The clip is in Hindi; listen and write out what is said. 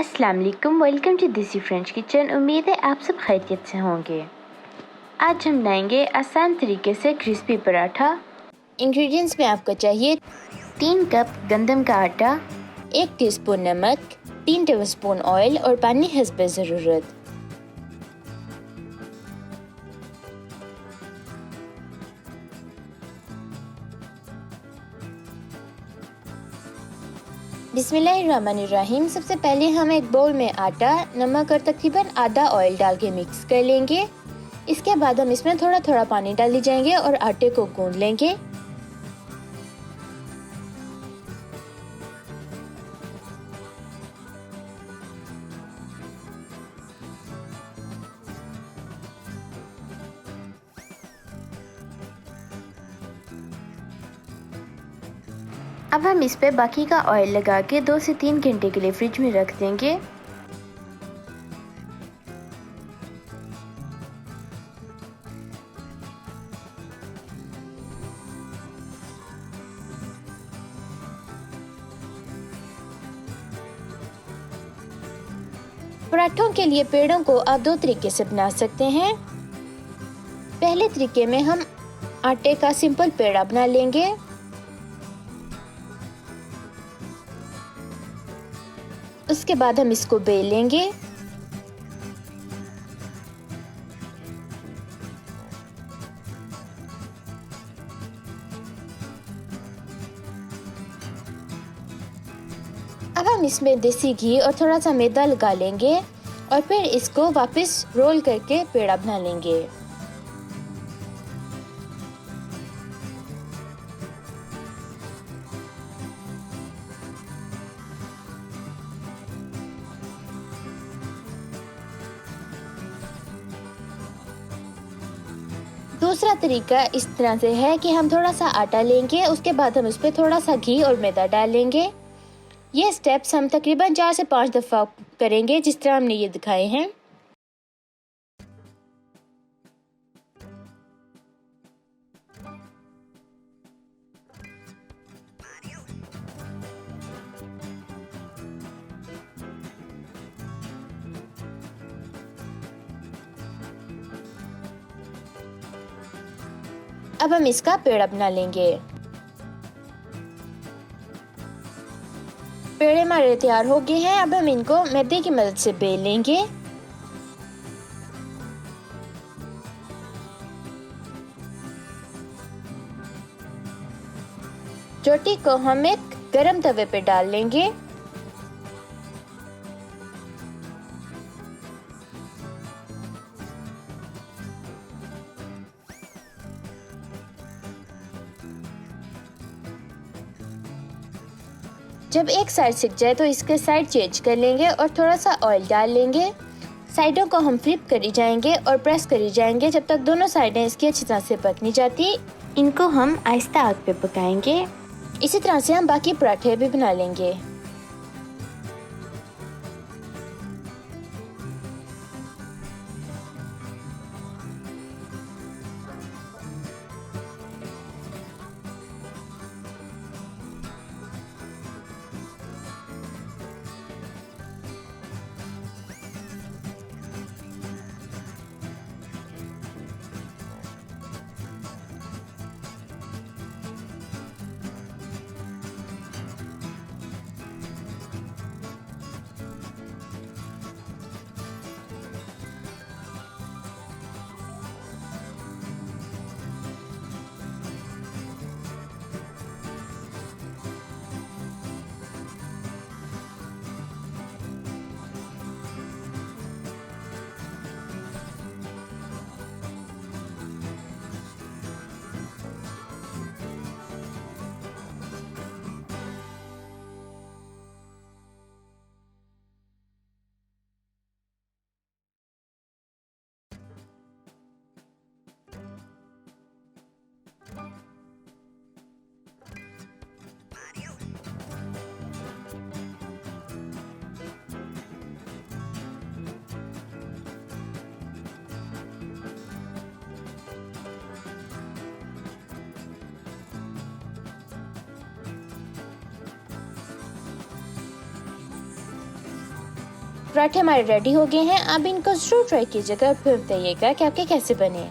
अस्सलाम वालेकुम, वेलकम टू देसी फ्रेंच किचन। उम्मीद है आप सब खैरियत से होंगे। आज हम बनाएंगे आसान तरीके से क्रिस्पी पराठा। इंग्रेडिएंट्स में आपको चाहिए 3 कप गंदम का आटा, 1 टीस्पून नमक, 3 टेबलस्पून ऑयल और पानी हस्ब ज़रूरत। बिस्मिल्लाहिर्रहमानिर्रहीम। सबसे पहले हम एक बाउल में आटा, नमक और तकरीबन आधा ऑयल डाल के मिक्स कर लेंगे। इसके बाद हम इसमें थोड़ा थोड़ा पानी डाल जाएंगे और आटे को गूंद लेंगे। अब हम इस पे बाकी का ऑयल लगा के 2 से 3 घंटे के लिए फ्रिज में रख देंगे। पराठों के लिए पेड़ों को आप 2 तरीके से बना सकते हैं। पहले तरीके में हम आटे का सिंपल पेड़ा बना लेंगे। उसके बाद हम इसको बेल लेंगे। अब हम इसमें देसी घी और थोड़ा सा मैदा लगा लेंगे और फिर इसको वापस रोल करके पेड़ा बना लेंगे। दूसरा तरीका इस तरह से है कि हम थोड़ा सा आटा लेंगे, उसके बाद हम उस पर थोड़ा सा घी और मैदा डाल लेंगे। ये स्टेप्स हम तकरीबन 4 से 5 दफ़ा करेंगे जिस तरह हमने ये दिखाए हैं। अब हम इसका पेड़ा बना लेंगे। पेड़े हमारे तैयार हो गए हैं। अब हम इनको मैदे की मदद से बेल लेंगे। रोटी को हम एक गरम तवे पे डाल लेंगे। जब एक साइड सिक जाए तो इसके साइड चेंज कर लेंगे और थोड़ा सा ऑयल डाल लेंगे। साइडों को हम फ्लिप करी जाएंगे और प्रेस करी जाएंगे जब तक दोनों साइडें इसकी अच्छी तरह से पक नहीं जाती। इनको हम आहिस्ता आग पे पकाएंगे। इसी तरह से हम बाकी पराठे भी बना लेंगे। पराठे हमारे रेडी हो गए हैं। अब इनको जरूर ट्राई कीजिएगा और फिर बताइएगा कि आपके कैसे बने।